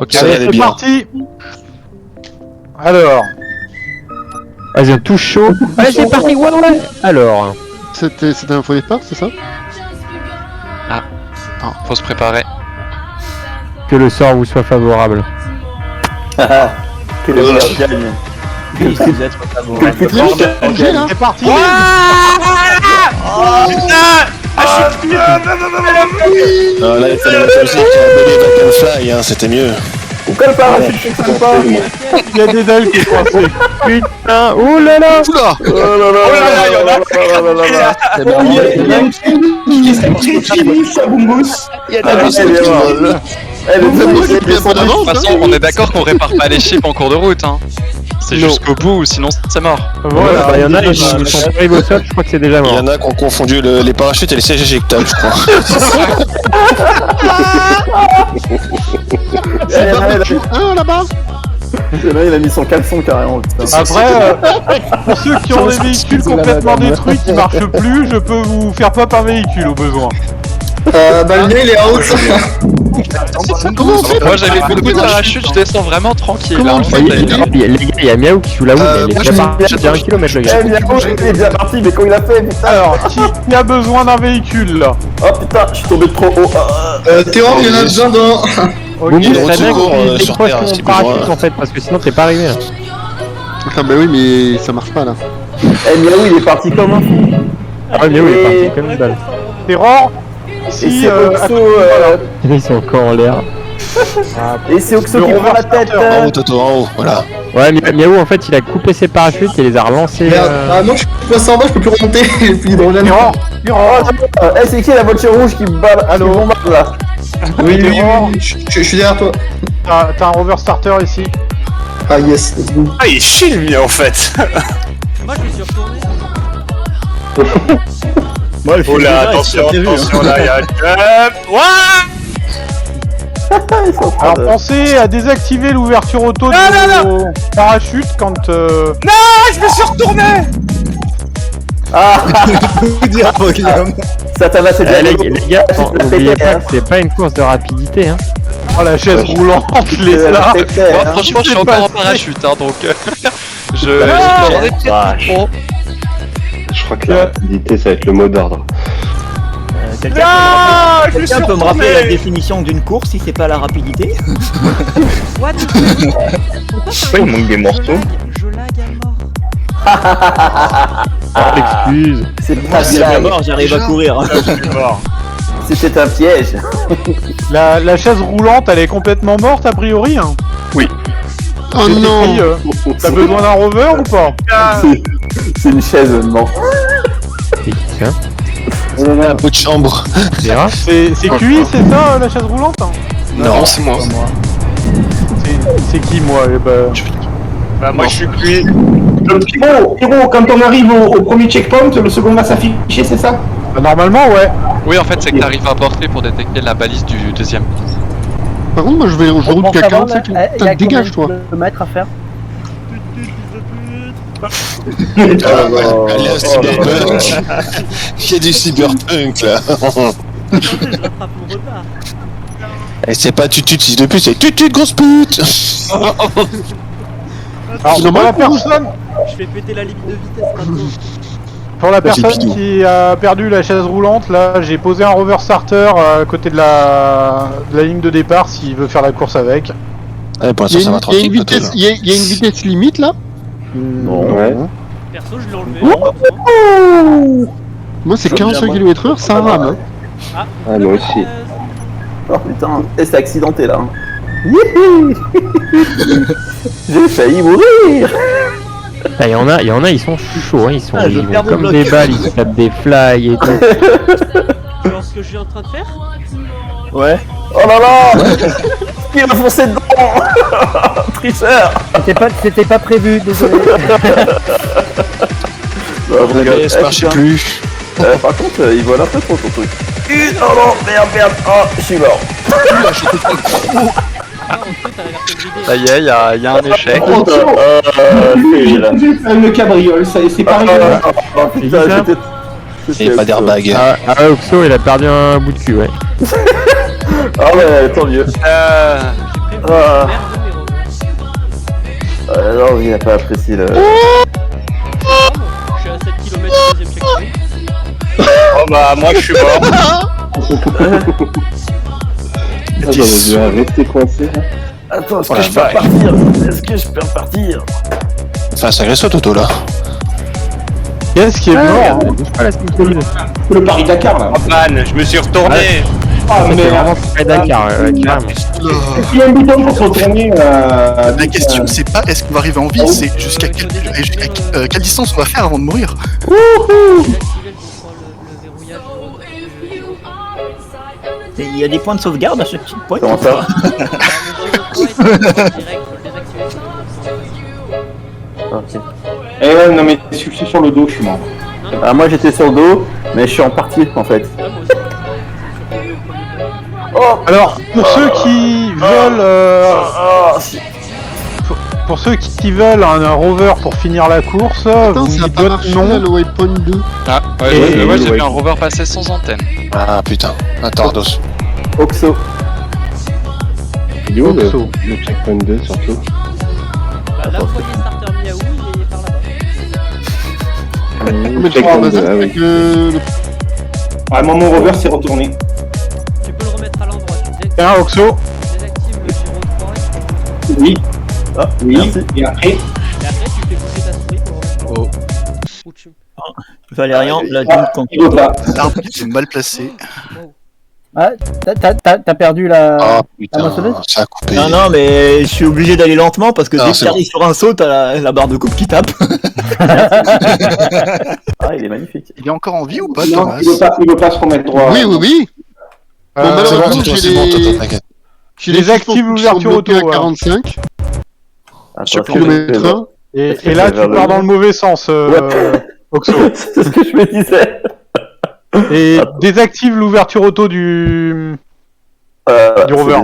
Ok, ça allez, allait c'est bien. parti. Alors, Vas-y, on touche chaud. Allez, c'est parti, ouais. Alors, C'était un faux départ, c'est ça? Faut se préparer. que le sort vous soit favorable. Que le meilleur gagne. Que le plus triste. c'est parti. Ah, là, il fallait mettre aussi qu'il y a Baby Back and Fly, hein, c'était mieux. Ou quel parachute fonctionne pas. Il y a des ailes qui est coincé. Putain, oh là là. Oula! Oh là là, il y en a. C'est marrant. Elle est De De toute façon, on est d'accord qu'on répare pas les chips en cours de route, hein. C'est Non. jusqu'au bout, sinon c'est mort. Voilà. Bah, il y en a, ils sont arrivés au sol, je crois que c'est déjà Il y mort. en a qui ont confondu les parachutes et les sièges éjectables, je crois. Ah, là-bas! Là, il a mis son caleçon carrément. Putain. Après, pour ceux qui ont des véhicules complètement détruits qui marchent plus, je peux vous faire pop un véhicule au besoin. Bah le mien il est en haut. Moi j'avais beaucoup de parachutes, je descends vraiment tranquille. Comment Là, on en le fait, Les gars, il y a Miaou qui joue la wood, elle est moi, déjà je partie de 1 km le gars. Eh bien, il est déjà parti, mais quand il a fait, putain. Alors, qui a besoin d'un véhicule là? Oh putain, je suis tombé de trop haut. Théo, il y en a besoin dans. Ok. Vous Il est de très bien retour, qu'on sur décroche Terre, mon si parachute besoin. en fait, parce que sinon t'es pas arrivé. Ah, bah oui, mais ça marche pas là. Eh Miaou, il est parti comme un fou. Ah, Miaou, il est parti comme une balle. Terror. Et Ici, c'est Oxo, Ils sont encore en l'air. et c'est Oxo Le qui prend la rover tête. starter. En haut, Toto, en haut, voilà. Ouais, Miaou en fait, il a coupé ses parachutes et les a relancés. Merde, ah non, je suis passé en bas, je peux plus remonter. Et puis hydrogène. Terror. Oh, Terror. eh, c'est qui la voiture rouge qui bat qui bombarde là? Oui, Terror. je suis derrière toi. T'as un rover starter ici. Ah yes, let's go. Ah, il est chill, lui, en fait. Moi je me suis retourné. Moi, le Oh là, attention, attention, là, il y a un club. Alors pensez à désactiver l'ouverture auto de vos parachutes quand... Je me suis retourné. Ah, ça t'a c'est bien. Les gars, la n'oubliez pété, pas hein. que c'est pas une course de rapidité. Hein. Oh la chaise roulante, les La là. pété, Moi hein. franchement je suis encore en parachute, hein, donc je Ah, j'en ai peut-être trop. Je crois que la rapidité, ça va être le mot d'ordre. Quelqu'un peut me rappeler la définition d'une course si c'est pas la rapidité? What? Pourquoi il manque des morceaux? Je lag à mort. Excuse. C'est pas bien. j'arrive à courir. C'était un piège. La chaise roulante, elle est complètement morte a priori. Hein. Oh C'est non! écrit, T'as besoin d'un rover ou pas? C'est une chaise non. C'est qui ça? Un peu de chambre. Vera? C'est QI, c'est ça la chaise roulante? Non, c'est moi. C'est qui moi? Eh ben... Bah, moi, je suis plus. Pyro, quand on arrive au premier checkpoint, le second va s'afficher, c'est ça? Normalement ouais. Oui en fait c'est que t'arrives à porter pour détecter la balise du deuxième. Par contre, moi je roule qu'à 45 km. Putain, dégage toi! Le mètre à faire. Allez, un cyberpunk. Il y a du cyberpunk là. Je rattrape mon retard. Et c'est pas tutut fils de pute, c'est tutut grosse pute. Alors pour la personne, Je fais péter la limite de vitesse maintenant. pour la c'est personne bidon. qui a perdu la chaise roulante, là j'ai posé un rover starter à côté de la ligne de départ s'il veut faire la course avec. Ouais, pour Il y l'instant, ça va a une tranquille. Toto, vitesse, là. il y a une vitesse limite là? Ouais. Perso, je l'ai enlevé. Moi c'est 45 km/h, ça rame. Hein. Ah, moi aussi. Oh putain, et c'est accidenté là. Hein. Youhou. J'ai failli mourir. Ah, il y en a, ils sont chauds, hein, ils Ah, je vont perds mon comme bloc. des balles, ils se tapent des fly et tout. Tu vois ce que je suis en train de faire? Ouais. Oh là là. Il m'a foncé dedans. Tricheur. C'était pas prévu, désolé. Regardez, ça marche plus. Par contre, il vole un peu trop ton truc. Oh non, merde. Oh, je suis mort. Ça y est, y a un échec. Le cabriole, c'est pas rigolo. Oh putain, Et pas d'airbag. Ah, Oxo, il a perdu un bout de cul, ouais. Ah ouais, tant mieux. Ah, Merde, mais Rover. non, il n'a pas apprécié le... Je suis à 7 km du deuxième checkpoint. Oh bah, moi je suis mort. J'aurais dû rester coincé là. Attends, est-ce Oh que la je peux vache. repartir? Est-ce que je peux repartir? Enfin, ça agresse Toto là. Qu'est-ce qui est mort? Le Paris-Dakar, là. Oh man, je me suis retourné. Ah, C'est mais vraiment très Dakar, carrément. il y a un bouton pour se retourner. La question, c'est pas est-ce qu'on va arriver en vie, c'est jusqu'à quelle distance on va faire avant de mourir. J'ai activé le contrôle, le verrouillage. Il y a des points de sauvegarde à chaque checkpoint. Comment ça? Le direct, faut le désactiver. Ok. Eh ouais, non, mais je suis sur le dos, je suis mort. Ah, moi j'étais sur le dos, mais je suis en partie en fait. Ah, moi aussi. Alors, pour ceux qui veulent... Pour ceux qui veulent un rover pour finir la course, Attends, vous ça me a dites pas votre marché nom. là, le waypoint 2. Ah, ouais, Et- ouais, j'ai vu un rover passer sans antenne. Ah putain. Attends, Dos. Oxo. Il est où Oxo. le checkpoint 2 surtout? Bah, là, vous voyez Starter Miaou, il est par là-bas. Mais le Checkpoint bazar, 2, ah c'est oui. que Ah, mon rover s'est retourné. Tu peux le remettre à l'endroit. Tu Tiens, Oxo. désactives le gyro 3 Oui, Ah, oui. merci. Et après, et après tu fais bouger ta souris pour le remettre. Ou tu... Valérian, la il veut pas. l'arbre qui est mal placé. Wow. Ah, t'as perdu la... Ah putain, moissonneuse ça a coupé. Non, non, mais je suis obligé d'aller lentement parce que Non, dès que c'est t'arrives sur un saut, t'as la barre de coupe qui tape. Ah, il est magnifique. Il est encore en vie ou pas, Non, Thomas? il veut pas se remettre droit. Oui, oui, oui. Bon, Euh, malheureusement, c'est bon, j'ai c'est bon, Toto, les... t'inquiète. J'ai Désactive les suspensions l'ouverture bloquées auto, à 45 Attention, km/h. Et là, tu pars dans le mauvais sens, Oxo. C'est ce que je me disais. Et désactive l'ouverture auto du Du rover.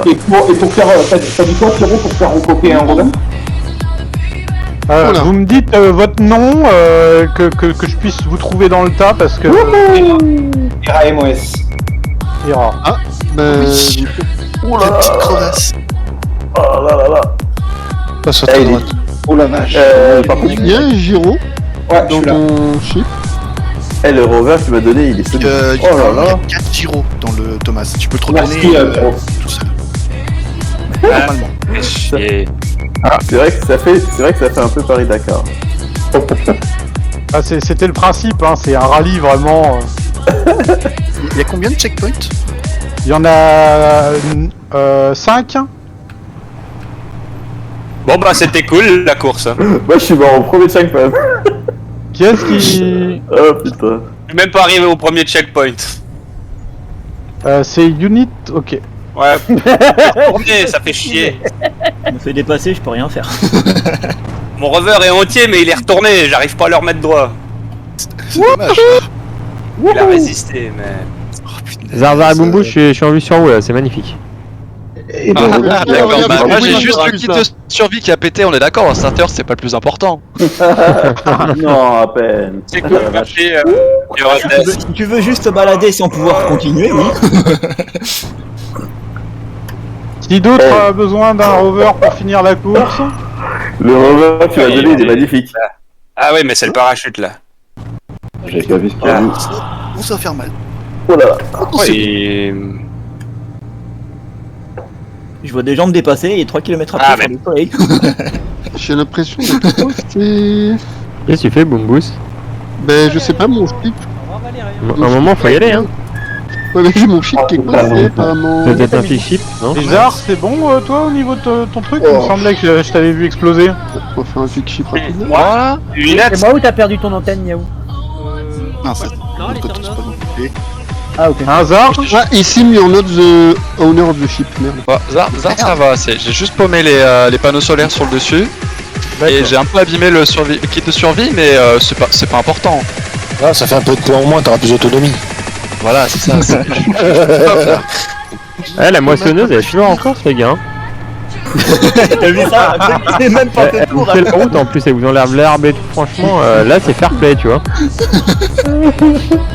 Et pour faire. T'as dit quoi, Pierrot, pour faire recopier un rover? Voilà. Vous me dites votre nom, que je puisse vous trouver dans le tas, parce que... RAMOS. Ira. Ben, Oh là la petite là. crevasse. Oh là là là. Passe à Eh, ta il est- droite. Oh la vache. Par contre, il y a un gyro Ouais, je dans suis là. ton chip. le rover que tu m'as donné, il est solide. Il y Oh là là. a 4 gyros dans le Thomas. Tu peux te Merci, retourner Pierrot. tout seul. Normalement. Ah, c'est vrai que ça fait un peu Paris-Dakar. Ah, c'était le principe, hein, c'est un rallye vraiment... Il y a combien de checkpoints? Il y en a 5. Bon, bah, c'était cool la course. Moi, je suis mort au premier checkpoint. Qui est-ce qui... Oh putain. Je suis même pas arrivé au premier checkpoint. c'est Unit, ok. Ouais. Tourner, ça fait chier. Je me fais dépasser, je peux rien faire. Mon rover est entier, mais il est retourné. J'arrive pas à le remettre droit. C'est dommage. Il a résisté, mais. Oh, putain. Zarzar et Bumbu, je suis en vue sur vous là, c'est magnifique. Et ben, Ah, regarde, d'accord, regarde, bah, moi oui, j'ai oui, juste oui, le kit ça. de survie qui a pété, on est d'accord, un starter c'est pas le plus important. Non, à peine. C'est cool, merci. Si tu veux juste te balader sans pouvoir continuer, oui. Qui d'autre a besoin d'un rover pour finir la course? Le rover que tu m'as donné, il est magnifique. Ah ouais, mais c'est le parachute là. j'avais pas vu ce qu'il y a. Oh, ça va faire mal. Oh là là. Je vois des gens me dépasser et 3 km après, sur le soleil. J'ai l'impression d'être posté. Qu'est-ce que tu fais, Bumbus? Ben, je sais pas, mon chip. Au revoir Valérie. À un moment, faut y aller, hein. Ouais, mais j'ai mon chip qui est coincé, apparemment. Peut-être un fixe chip, non? Bizarre, c'est bon toi au niveau de ton truc? Il me Oh. semblait que je t'avais vu exploser. On va faire un fixe chip rapidement. Voilà. Et moi où t'as perdu ton antenne, Miaou? Non, c'est... Non, elle est Côté, en c'est off. pas compliqué. Ah ok. Un hasard? Ah, ici, you're not the owner of the ship, merde. Bah, Zar, ça va, j'ai juste paumé les panneaux solaires sur le dessus. Et j'ai un peu abîmé le kit de survie, mais c'est pas important. Ah, ça fait un peu de poids en moins, t'auras plus d'autonomie. Voilà, c'est ça. Ouais, la moissonneuse, elle est toujours en course, les gars. hein. T'as vu ça? C'est même pas fait Elle vous tour. fait la route, en plus, elle vous enlève l'herbe et tout, franchement, là, c'est fair play, tu vois.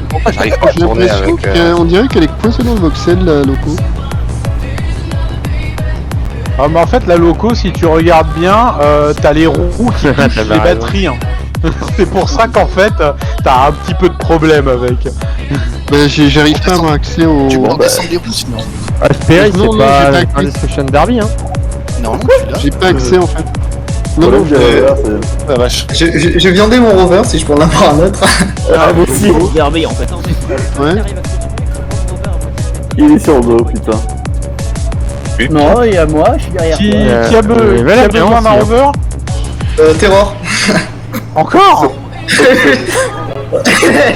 Pourquoi j'arrive pas à J'ai tourner l'impression avec. qu'on dirait qu'elle est coincée dans le voxel, la loco. Ah, mais en fait, la loco, si tu regardes bien, t'as les roues qui touchent les batteries. Hein. C'est pour ça qu'en fait, t'as un petit peu de problème avec. Bah, j'arrive pas à avoir accès au. Tu peux descendre les roues sinon. Asperi, Non, c'est non, pas j'ai pas un Destruction Derby, hein. Non, tu l'as. J'ai pas accès en fait. Non, Problème non, de rover, c'est- La vache. J'ai viandé mon rover si je peux en avoir un autre. Ah, moi aussi. Derby en fait. Ouais. Il est sur le dos, putain. Non, il y a moi, je suis derrière Qui toi. a, besoin d'un rover? Terror. Encore?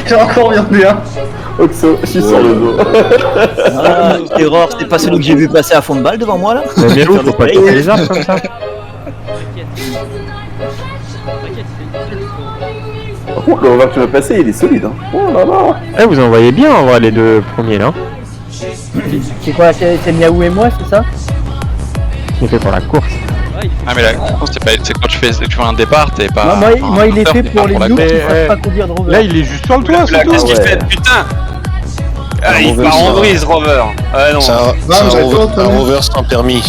J'ai encore viandé un. Oxo, je suis sur le dos. Ah, Terror, c'est pas celui que j'ai vu passer à fond de balle devant moi là? Mais bien faut pas casser les arbres comme ça. T'inquiète. T'inquiète, il fait Par contre, le rover que tu m'as passé, il est solide. Hein. Oh là là. Eh, vous en voyez bien en vrai les deux premiers là. C'est quoi, c'est Miaou et moi, c'est ça? C'est fait pour la course. Ah mais la course c'est quand tu fais un départ, t'es pas. Non, moi il est fait pour les noobs qui Mais, savent pas conduire de rover. Là, il est juste sur le toit, c'est tout. Qu'est-ce qu'il ouais. fait, putain? Ah, il rover, part en ça. brise, Rover. Ah non. C'est un rover sans permis.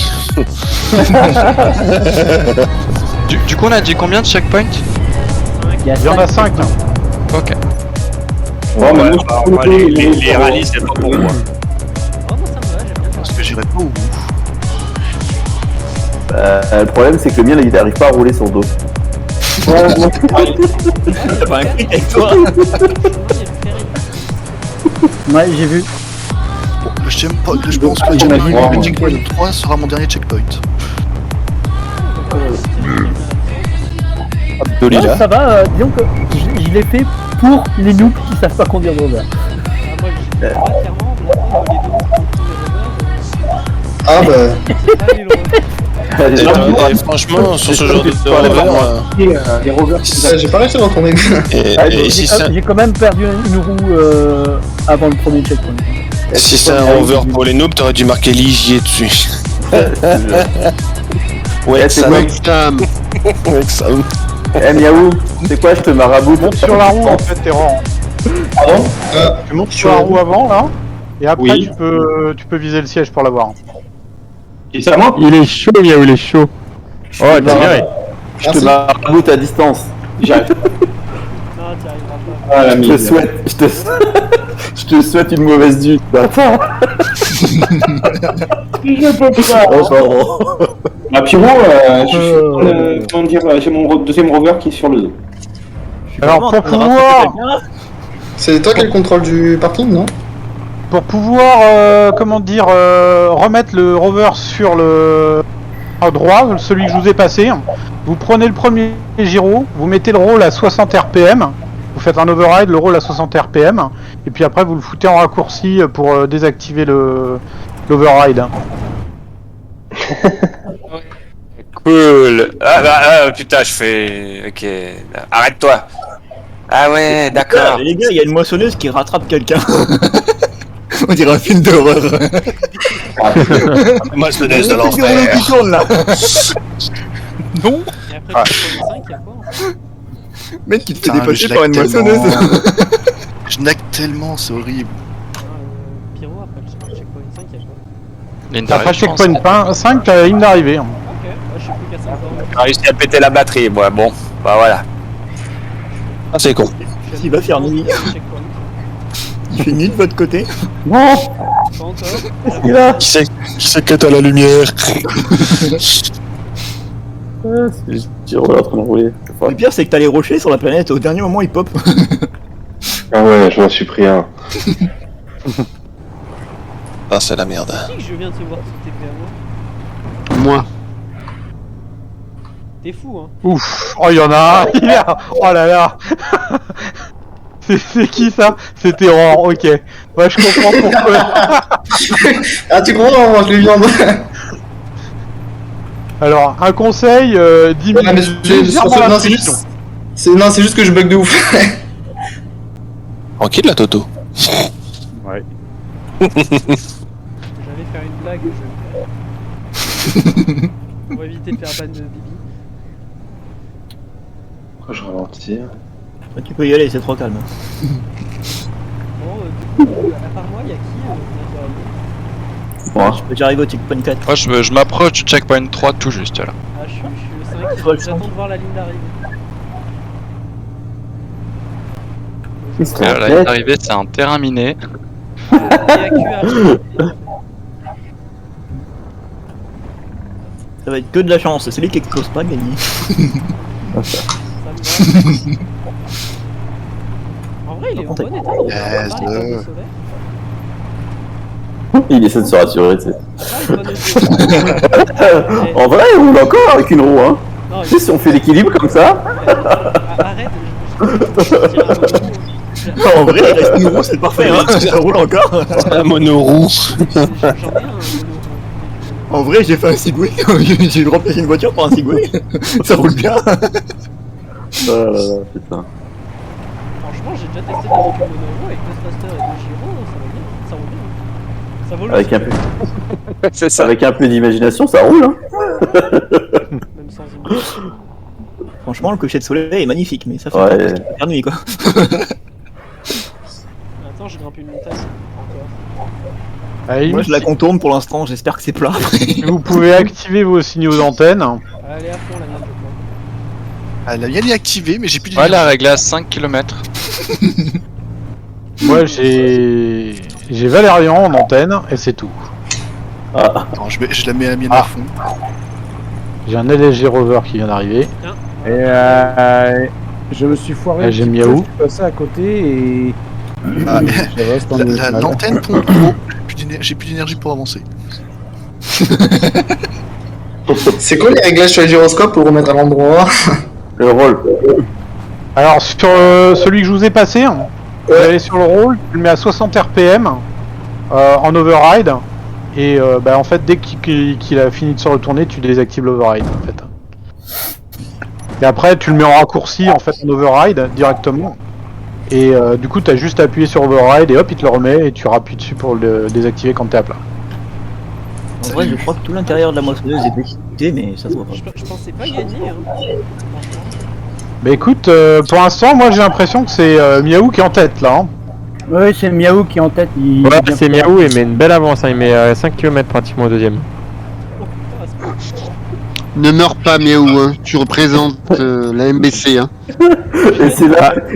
Du coup on a dit combien de checkpoints? Il Il y en a 5. Ok. Ouais, mais moi, je peux Les rallyes, c'est pas pour moi. Oh, moi ça me va, j'aime bien. Parce que j'irai pas au bout. Le problème, c'est que le mien, là, il arrive pas à rouler sur le dos. T'as pas un clic avec toi? Ouais, j'ai vu. Bon, je pense que le checkpoint 3 sera mon dernier checkpoint. Joli Ouais, là. ça va, disons que je l'ai fait pour les noobs qui savent pas conduire de rover. Moi, je clairement, les deux Ah bah. c'est pas les Et franchement, sur ce genre de rover, Les rovers. J'ai pas réussi à retourner. et si c'est J'ai quand même perdu une roue avant le premier checkpoint. si c'est un rover pour les noobs, t'aurais dû marquer Ligier dessus. Ouais, c'est ça. quoi Sam. Ouais, ça. Eh Miaou, c'est quoi, je te maraboute. Monte sur la roue en fait, Terror. Pardon Tu montes sur la roue avant là, et après Oui. tu peux viser le siège pour l'avoir. Et ça monte. Il est chaud, Miaou, il est chaud. Oh, t'as viré. Je te maraboute à distance. J'arrive. Non, t'y arriveras pas. Ah, la Je te merde. souhaite, je te souhaite une mauvaise due. Attends. Je peux pas. Oh, pardon. Ah, Pyro, je suis comment dire, j'ai mon deuxième rover qui est sur le dos. Alors pour pouvoir, C'est toi qui as le contrôle du parking, non? comment dire, remettre le rover sur le droit, celui que je vous ai passé, vous prenez le premier gyro, vous mettez le roll à 60 RPM, vous faites un override, le roll à 60 RPM, et puis après vous le foutez en raccourci pour désactiver l'override. Cool. Putain, je fais. Ok. Arrête-toi. Ah ouais, d'accord. Les gars, il y a une moissonneuse qui rattrape quelqu'un. On dirait un film d'horreur. Moissonneuse de qui l'enfer. tourne là. Non. Et après, le 5, il y a quoi en fait? Mec qui te fait Putain, dépasser je par une lag moissonneuse. tellement. Je nag tellement, c'est horrible. Pyro, après le checkpoint 5, il y a quoi? Ligne Après d'arrivée, je pense. checkpoint 5, t'as la ligne d'arrivée. Ok, je suis plus qu'à 5 ans. J'ai réussi à péter la batterie, moi. Bon, bah voilà. Ah, c'est con. Il va faire nuit. Checkpoint. Il fait nuit de votre côté. Bon, Pas encore. Qui c'est que t'as la lumière? Giro est en train de rouler. Le pire, c'est que t'as les rochers sur la planète. Au dernier moment, ils pop. Ah ouais, je m'en suis pris un. Ah, c'est la merde. Qui que je viens de te voir sur TP à moi? Moi. T'es fou, hein. ouf, oh il y en a un, oh là là. C'est qui ça? C'était Terror, ok. Ouais, je comprends pourquoi. Ah, tu comprends, moi je les viande. Alors, un conseil, diminue légèrement la pression. Non, c'est juste que je bug de ouf. Tranquille, la Toto. Ouais. J'allais faire une blague, je vais le faire. Pour éviter de faire ban de Bibi. Pourquoi je ralentis? Tu peux y aller, c'est trop calme. Bon, du coup, à part moi, y'a qui moi. J'arrive au checkpoint 4. Moi je m'approche du checkpoint 3 tout juste là. Ah, je suis le 5, j'attends de voir la ligne d'arrivée. La ligne d'arrivée c'est un terrain miné. Ça va être que de la chance, celui qui explose pas gagné. En vrai, il est en bon état. Il est pas les panneaux solaires. Il essaie de se rassurer, tu sais. En vrai, il roule encore avec une roue, hein. Non, Tu sais, si on fait l'équilibre comme ça. Arrête, En vrai, il reste une roue, c'est parfait, hein. Ça roule encore. Un monoroue. En vrai, j'ai fait un Segway. J'ai remplacé une voiture par un Segway. Ça roule bien. Oh là là, putain. Franchement, j'ai déjà testé des véhicules mono avec deux thrusters et deux gyros, ça va bien. Ça vaut le Avec un coup. peu, c'est ça. Avec un peu d'imagination, ça roule, hein. Même sans imagination. Franchement, le cocher de soleil est magnifique, mais ça fait Ouais. pas parce qu'il fait faire nuit, quoi. Attends, j'ai grimpé une montagne. Encore. Moi, je la contourne pour l'instant, j'espère que c'est plat. Vous pouvez activer vos signaux d'antenne. Allez, à fond la mienne, je crois. Ah, la mienne est activée, mais j'ai plus de Ouais, la règle à 5 km. Moi j'ai Valérian en antenne et c'est tout. Ah. Attends, je la mets à la mienne à fond. J'ai un LSG Rover qui vient d'arriver. Et je me suis foiré. J'ai Miaou. Je suis passé à côté et. Ah, Je reste en état. l'antenne pompe trop. J'ai plus d'énergie pour avancer. C'est quoi les réglages sur les gyroscopes pour remettre à l'endroit? Le rôle. Alors sur celui que je vous ai passé, vous allez sur le rôle, tu le mets à 60 RPM en override et en fait dès qu'il a fini de se retourner, tu désactives l'override en fait. Et après tu le mets en raccourci en fait en override directement. Et du coup tu as juste à appuyer sur override et hop il te le remet et tu rappuies dessus pour le désactiver quand t'es à plat. En vrai, je crois que tout l'intérieur de la moissonneuse est pété, mais ça se voit pas. Je pensais pas gagner, hein. Bah écoute, pour l'instant moi j'ai l'impression que c'est Miaou qui est en tête là. Hein. Ouais, c'est Miaou qui est en tête. Ouais, c'est Miaou, il met une belle avance, hein. Il met 5 km pratiquement au deuxième. Ne meurs pas, Miaou, hein. Tu représentes la MBC, hein. Et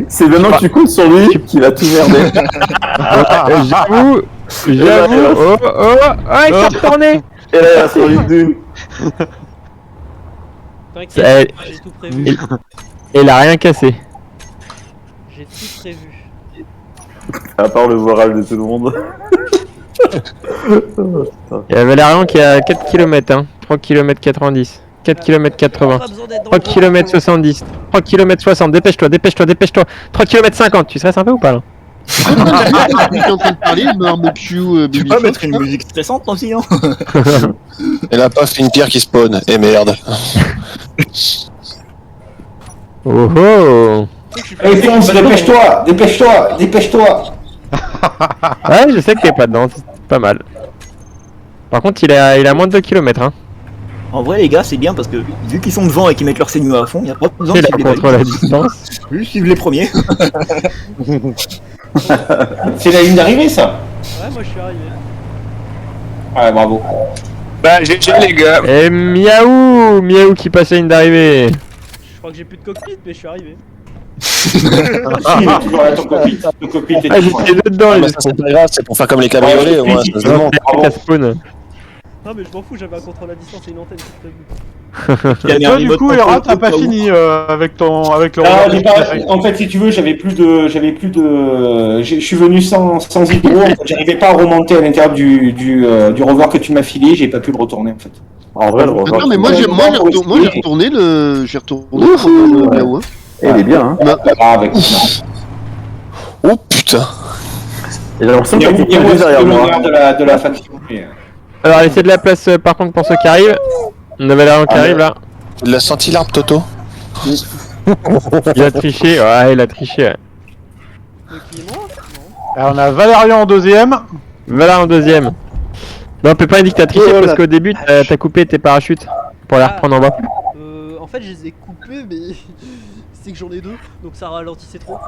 c'est maintenant que tu comptes sur lui qu'il va tout merder. J'avoue, oh, il s'est retourné. Et là, il va sur une dune. T'inquiète, j'ai tout prévu. Et il a rien cassé. J'ai tout prévu. À part le voral de tout le monde. Il y a Valérian qui est à 4 km, hein. 3 km 90. 4 km 80. 3 km 70. 3 km 60. Dépêche-toi. 3 km 50. Tu stresses un peu ou pas là? Tu es en train de parler, barbecue, Tu peux pas mettre une musique stressante aussi, hein? Et là, paf, une pierre qui spawn. Et merde. Oh oh. Allez, fonce, dépêche-toi, dépêche-toi, dépêche-toi. Ouais, je sais que t'es pas dedans, c'est pas mal. Par contre, il a moins de 2 km, hein. En vrai, les gars, c'est bien parce que vu qu'ils sont devant et qu'ils mettent leur signaux à fond, y a pas besoin Il de a suivre les contrôle à balles. distance. Juste suivre les premiers. C'est la ligne d'arrivée, ça? Ouais, moi je suis arrivé. Ouais, bravo. Bah, GG les gars. Et Miaou qui passe la ligne d'arrivée. Je crois que j'ai plus de cockpit, mais je suis arrivé. Si, il est toujours là, ton cockpit. Ton cockpit est Ah, toujours là. j'étais dedans, Mais ça, c'est pas grave, c'est pour faire comme les cabriolets, au moins, ça se demande. Non, mais je m'en fous, j'avais un contrôle à distance et une antenne, c'est prévu. Et toi du coup Hera t'as pas fini avec le Ah, rover. j'ai pas- en fait, si tu veux, j'avais plus de, je suis venu sans hydro. En fait, j'arrivais pas à remonter à l'intérieur du rover que tu m'as filé. J'ai pas pu le retourner en fait. En vrai, le rover. Non, mais moi j'ai retourné le. J'ai retourné le Miaou, hein. Et il est bien, hein. Pas grave, écoute. Oh putain. Et j'ai l'impression Il y a qu'il y a aussi derrière de moi. l'honneur de la faction. mais, Alors, laissez de la place par contre pour ceux qui arrivent. On a Valérian qui arrive là. Il a senti l'arbre, Toto. Il a triché, ouais, il a triché. Ouais. Alors, on a Valérian en deuxième. Valérian en deuxième. Non, on peut pas indiquer que t'as triché parce qu'au début t'as coupé tes parachutes pour les reprendre en bas. En fait, je les ai coupés, mais c'est que j'en ai deux, donc ça ralentissait trop.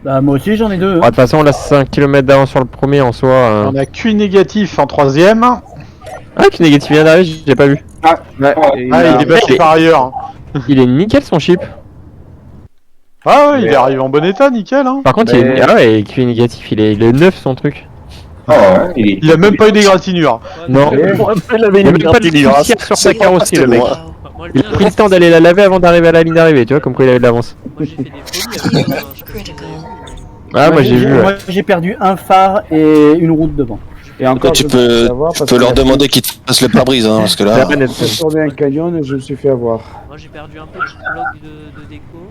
Bah moi aussi j'en ai deux. De toute façon, on a 5 km d'avance sur le premier en soi. On a QI négatif en troisième. Ah, qui négatif vient d'arriver, j'ai pas vu. Il est passé par ailleurs. Il est nickel son chip. Ah ouais, il arrive en bon état, nickel. Hein. Par contre, il est... Ah ouais, QI négatif, il est neuf son truc. Il a même pas eu d'égratignure. Non, il a même pas de poussière sur sa carrosserie le mec. Il a pris le temps d'aller la laver avant d'arriver à la ligne d'arrivée, tu vois, comme quoi il avait de l'avance. Ah, moi j'ai vu. Moi j'ai perdu un phare et une route devant. Et encore, tu peux leur demander qu'ils te fassent le pare-brise, hein, parce que là. J'ai tourné un canyon et je me suis fait avoir. Moi j'ai perdu un peu de bloc de déco.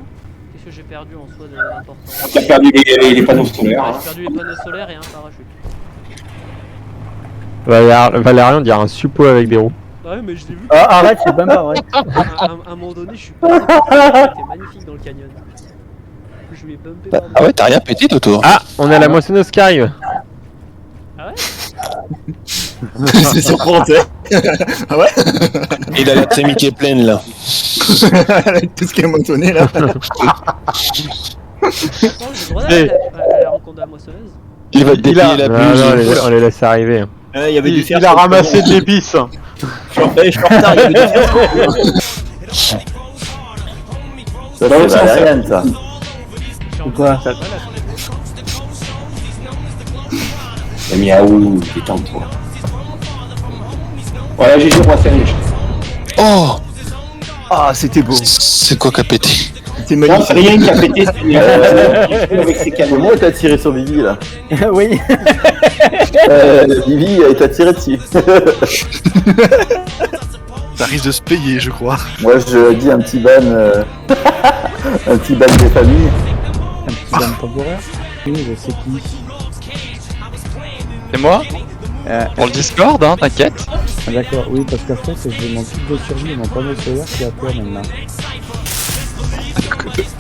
Qu'est-ce que j'ai perdu en soi d'important? T'as perdu les panneaux solaires. J'ai perdu les panneaux solaires et un parachute. Valérian dirait un suppôt avec des roues. Ouais, mais je l'ai vu. Ah, arrête, c'est même pas vrai. À un moment donné, je suis passé. C'était magnifique dans le canyon. Je lui ai bumpé par Ah ouais, t'as rien pété, Toto. Ah, on a la moissonneuse qui arrive. Ah ouais? C'est surprenant, tu sais. Ah ouais? Il a la trémie qui est pleine là. Avec tout ce qui est moissonné là. Attends, j'ai le droit d'aller à la rencontre de la moissonneuse? Il va te déplier la blouse. On les laisse arriver. Il y avait du fer. Il a ramassé de l'épice. Je suis en retard, il y avait du fer. Ça c'est Valériane ça. Quoi? Miaou, détends-toi. Voilà, j'ai joué roi Serge. Oh! Ah, c'était beau. C'est quoi qui a pété? C'est magnifique. Rien qui a pété, c'est avec ses canons. Comment t'as tiré sur Vivi là? Oui. Vivi a été tiré dessus. Ça risque de se payer, je crois. Moi je dis un petit ban. Un petit ban des familles. Un petit ban temporaire. Oui, je sais qui. C'est moi? Pour le Discord, hein, t'inquiète. Ah, d'accord, oui, parce qu'en fait, j'ai mon kit de survie et mon panneau solaire qui est à toi maintenant.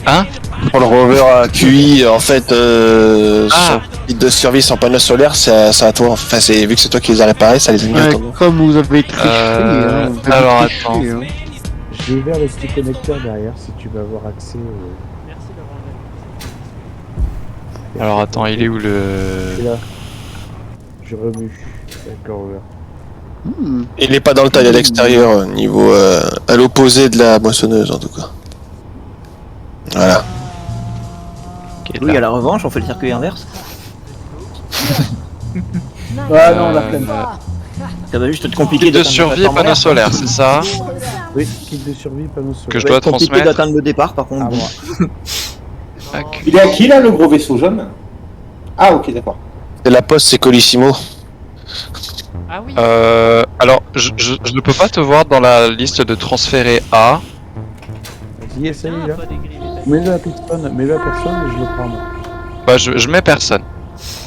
Hein? Pour le rover à QI, en fait, son kit de survie sans panneau solaire, c'est à toi. Enfin, vu que c'est toi qui les as réparés, ça les a mis à toi. Comme vous avez triché, hein, vous avez Alors triché, attends. hein. J'ai ouvert le petit connecteur derrière si tu veux avoir accès au... Merci d'avoir Alors attends, il est où le... C'est là. Je remue. D'accord, ouvert. Il est pas dans le taille à l'extérieur, niveau à l'opposé de la moissonneuse en tout cas. Voilà. Oui, à la revanche, on fait le circuit inverse. Ah non, la flemme. Ça va juste être compliqué Kit de survie et panneau solaire, c'est ça? Oui, kit de survie, panneau solaire. Que je dois compliqué transmettre. d'atteindre le départ, par contre. Ah, bon. moi. Il est à qui là le gros vaisseau jaune? Ah ok d'accord. C'est la poste, c'est Colissimo. Ah oui. Alors, je ne peux pas te voir dans la liste de transférés A. Vas-y, essaye là. Mets-le à personne, mets-le à personne et je le prends moi. Bah, je mets personne.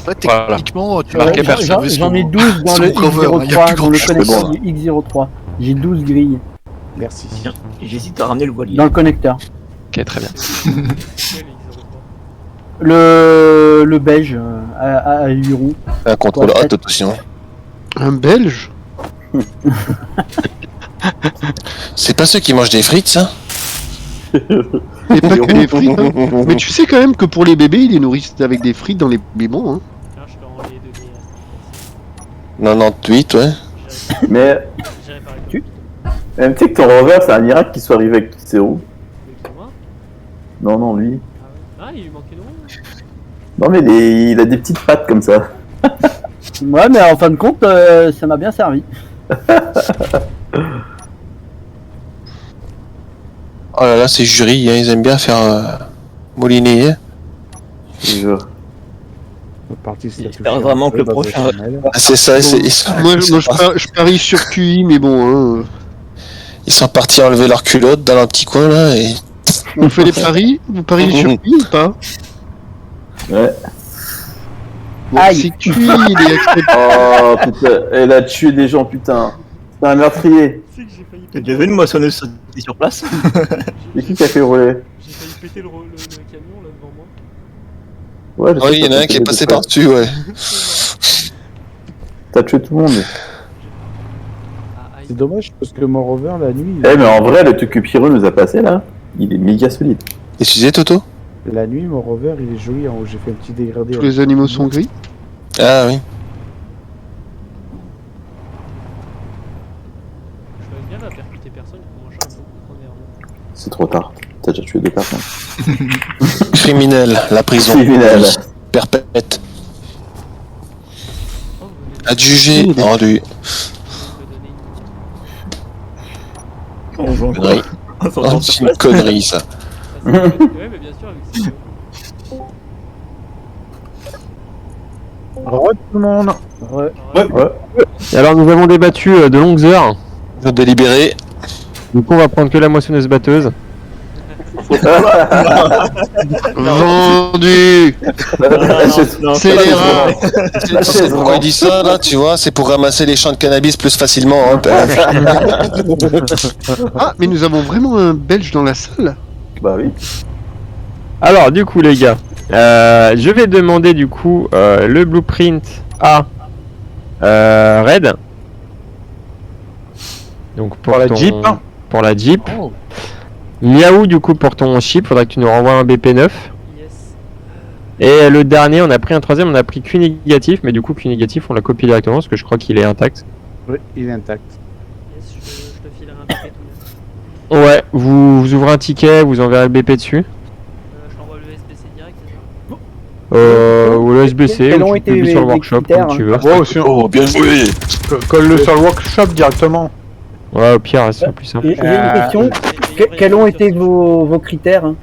Ouais, Voilà. techniquement, tu Marqué vas personne. J'en ai 12 dans c'est le mon cover, il y a X03, plus dans grand le chose. connecteur du X03. J'ai 12 grilles. Merci. J'hésite à ramener le voilier. Dans le connecteur. Ok, très bien. Le beige à 8 roues. Un contrôle Ouais, A, tout aussi. Un Belge? C'est pas ceux qui mangent des frites, ça? Et pas que des frites, hein. Mais tu sais quand même que pour les bébés, ils les nourrissent avec des frites dans les biberons, hein. Tiens, je te rends les deux grilles. 98, ouais. Mais J'ai réparé tu sais que ton rover c'est un miracle qu'il soit arrivé avec toutes ses roues. moi. Non, non, lui. Ah, il lui manque une roue. Non, mais il a des petites pattes comme ça. Ouais, mais en fin de compte, ça m'a bien servi. Oh là là, c'est jury, hein, ils aiment bien faire mouliner. Hein. J'espère vraiment que le prochain. Ah, c'est ça, Moi, je parie sur QI, mais bon, hein. Ils sont partis enlever leur culotte dans leur petit coin là et. On fait les paris? Vous pariez sur QI ou pas? Ouais. Bon, c'est QI, il est accepté. Oh putain, elle a tué des gens, putain. C'est un meurtrier. T'as déjà vu une moissonneuse sauter sur place? C'est qui a fait rouler? J'ai failli péter le camion là devant moi. Ouais, je sais Oui, il y en a pas, un qui est t'as passé tué par-dessus, ouais. T'as tué tout le monde. C'est dommage parce que mon rover la nuit. Eh, mais en vrai, le TQPiro nous a passé là. Il est méga solide. Et tu disais, Toto? La nuit, mon rover, il est joli en haut. J'ai fait un petit dégradé. Tous les animaux sont gris. Ah oui. Je vais bien la percuter personne pour manger un peu trop merde. C'est trop tard. T'as déjà tué 2 personnes. Criminel, la prison. Criminel. Perpète. Adjugé, rendu. Connerie. Oh, c'est une connerie ça. Ouais, mais bien sûr, avec ça. Re tout le monde. Et alors nous avons débattu de longues heures. Vous délibérez. Du coup on va prendre que la moissonneuse batteuse. Vendu. C'est les rats. C'est pourquoi il dit ça là, tu vois, c'est pour ramasser les champs de cannabis plus facilement. Hein. Ah, mais nous avons vraiment un Belge dans la salle. Bah oui. Alors du coup les gars, je vais demander du coup le blueprint à Red. Donc pour la ton- Jeep. Pour la Jeep. Miaou du coup pour ton chip, faudra que tu nous renvoies un BP9. Et le dernier, on a pris un troisième, on a pris Q négatif, mais du coup Q négatif on l'a copié directement parce que je crois qu'il est intact. Oui, il est intact. Yes, je te filerai un paquet tout de même. Ouais, vous ouvrez un ticket, vous enverrez le BP dessus. Je t'envoie le SBC direct, c'est ça? Ou le SBC, Quels ou ont tu été publies sur le les workshop critères, comme tu veux. Ouais, aussi, Oh, bien joué. Colle-le sur le workshop directement. Ouais, au pire, c'est plus simple. J'ai une question. Quels ont été vos critères hein?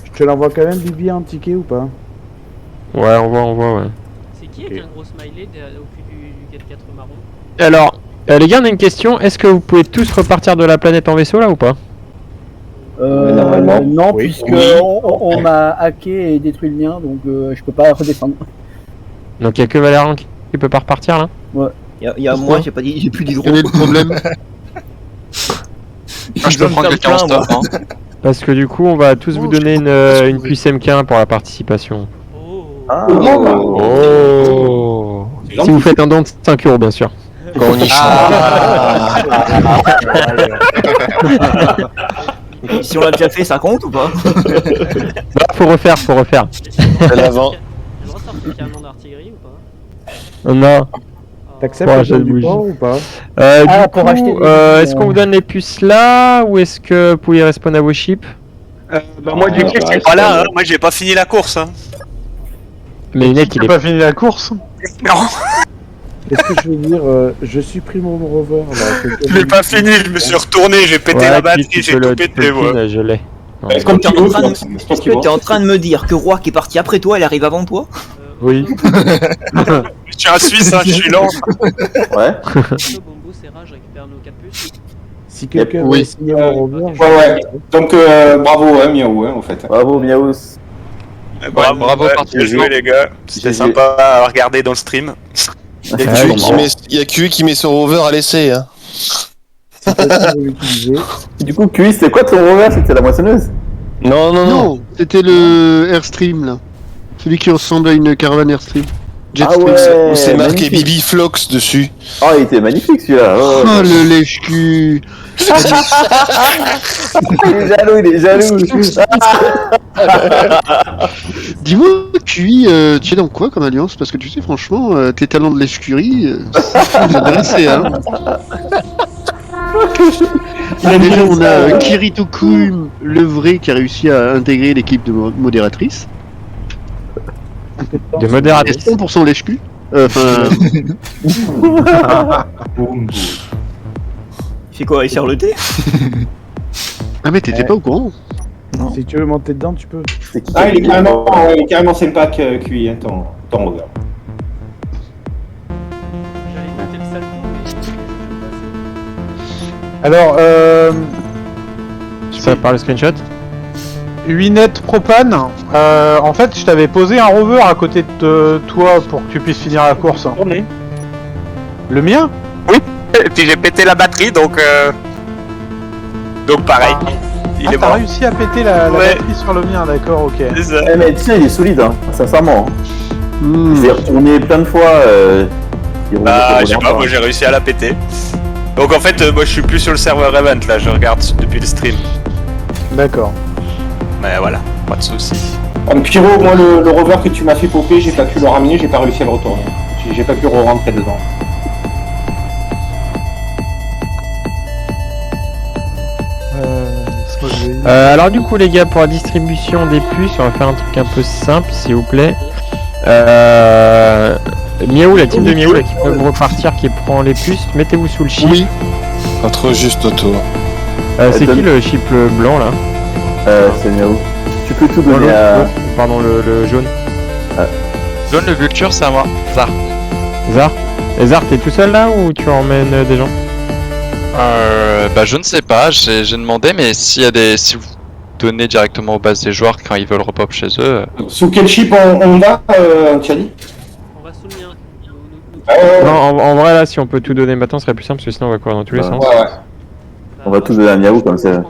Je te l'envoie quand même, Bibi, un ticket ou pas? Ouais, on voit, ouais. C'est qui avec un gros smiley au cul du 4x4 marron? Alors, les gars, on a une question. Est-ce que vous pouvez tous repartir de la planète en vaisseau là ou pas? Non, Oui. puisque on m'a hacké et détruit le mien, donc je peux pas redescendre. Donc il y a que Valérian qui peut pas repartir là? Ouais. Il y a moi, j'ai plus d'hydro. Quel est le problème? Je peux prendre quelqu'un en stop. Hein. Parce que du coup, on va tous vous donner une puce MK1 pour la participation. Oh. Si vous faites un don de 5 euros, bien sûr. Quand on y Si on l'a déjà fait, ça compte ou pas? Bah, faut refaire. À l'avant. J'ai le droit de sortir un nom d'artillerie ou pas? Non. T'acceptes Pour le acheter don de du bougie. port ou pas? Pour acheter des- Est-ce qu'on vous donne les puces là ou est-ce que vous pouvez respawn à vos chips? Bah moi du coup c'est pas là, hein. Moi j'ai pas fini la course. Hein. Mais Inec, il T'as est pas fini la course? Non, Est-ce que je veux dire, je supprime mon rover là? je l'ai pas fini, je me suis retourné, j'ai pété la batterie, j'ai tout pété moi. Je l'ai. Non. Est-ce que T'es en train de me dire que Roi qui est parti après toi, elle arrive avant toi? Oui. Je suis un Suisse, hein, je suis lent. Ouais. Bombo, c'est rage, récupère nos 4 puces. Si quelqu'un Oui. veut signer mon rover, Ouais. Donc bravo, hein, Miaou, hein, en fait. Bravo, Miaous. Bravo, ouais, bien joué les gars. C'était sympa à regarder dans le stream. Il y a QI qui met son rover à l'essai. Hein. si quelqu'un veut l'utiliser, Du coup, QI, c'était quoi ton rover? C'était la moissonneuse? Non. Non, c'était le Airstream là. Celui qui ressemble à une caravane Airstream. Jetstream. ouais. Où c'est marqué magnifique. Bibi Flox dessus. Oh, il était magnifique celui-là. Oh, le lèche-cul. Il est jaloux. Dis-moi, QI, tu es dans quoi comme alliance? Parce que tu sais, franchement, tes talents de l'escurie, ça m'intéressait, hein. Déjà, on a Kirito Kun, le vrai, qui a réussi à intégrer l'équipe de modératrice. De modératrice. Et 100% lèche-cul. Enfin. Il fait quoi? Il sert le thé? Ah, mais t'étais pas au courant? si tu veux monter dedans, tu peux. Ah, il est carrément sympa QI, hein, ton rover. J'allais noter le sale coup, mais Alors, Ça par le screenshot? 8 net propane. En fait, je t'avais posé un rover à côté de toi pour que tu puisses finir la course. Le mien? Et puis j'ai pété la batterie donc pareil. Il est T'as mort. réussi à péter la Ouais. batterie sur le mien, d'accord, ok. C'est ça. Eh, mais tiens, il est solide, hein, sincèrement. Je l'ai retourné plein de fois. Bah, je sais pas, moi j'ai réussi à la péter. Donc en fait, moi je suis plus sur le serveur Event là, je regarde depuis le stream. D'accord. Mais voilà, pas de soucis. Comme Pyro, moi le rover que tu m'as fait popper, j'ai pas pu le ramener, j'ai pas réussi à le retourner. J'ai pas pu re-rentrer dedans. Alors du coup les gars, pour la distribution des puces, on va faire un truc un peu simple s'il vous plaît. Miaou, la team de Miaou là, qui peut repartir, qui prend les puces, mettez-vous sous le chip. Oui. Pas trop juste autour. C'est qui le chip blanc là? C'est Miaou. Tu peux tout donner à... Pardon, le jaune. Jaune, le vulture, c'est à moi. Zar. Zar? Et Zar, t'es tout seul là ou tu emmènes des gens? Bah je ne sais pas, j'ai demandé, mais si vous donnez directement aux bases des joueurs quand ils veulent repop chez eux. Sous quel chip on va, tu as dit? On va sous le mien. Non, en vrai là, si on peut tout donner maintenant, ce serait plus simple parce que sinon on va courir dans tous les sens. Ouais. On va tout donner à Miaou comme ça.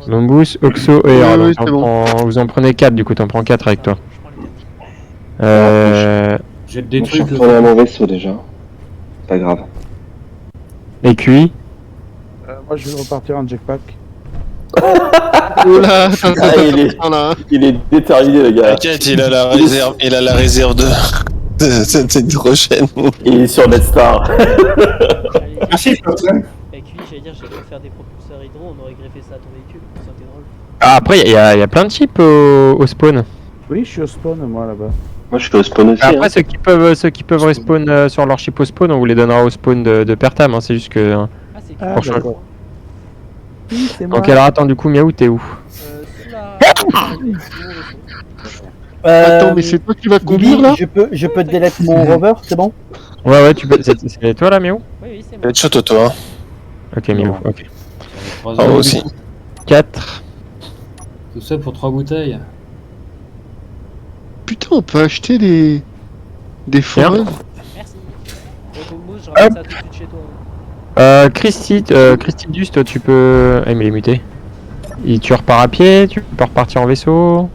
Lombus, Oxo et Hera. oui, Donc, c'est bon. vous en prenez 4 du coup, t'en prends 4 avec toi. J'ai des Moi, je suis trucs. retourné à mon vaisseau déjà. Pas grave. Et QI? Moi je vais repartir en jetpack. Oula, il est déterminé le gars. T'inquiète, il a la réserve de cette prochaine. Il est sur Death Star. Merci, Flotren. Et QI, j'allais dire, j'ai pu faire des propulseurs hydro, on aurait greffé ça à ton véhicule, ça aurait été drôle. Ah, après, il y a plein de chips au spawn. Oui, je suis au spawn moi là-bas. Moi, je suis au spawn aussi. Après, hein. ceux qui peuvent respawn sur leur chip au spawn, on vous les donnera au spawn de Pertam. Hein, c'est juste que. Ah, c'est Ah, Pour changer. d'accord. Oui, c'est moi. Donc, alors attends, du coup, Miaou, t'es où? sous la... Attends, mais c'est toi qui vas conduire là? Je peux delete mon rover, c'est bon? Ouais, tu peux. C'est toi là, Miaou? Oui, oui, c'est Il moi. va être chaud, toi. Hein. Ok, Miaou, ok. Ah, moi aussi. 4. Tout ça pour 3 bouteilles. Putain, on peut acheter des forêts. Merci. Bon, Bombos, je ramène ça tout de suite chez toi. Christy Dust, tu peux. Ah, mais il est muté. Tu repars à pied, tu peux repartir en vaisseau.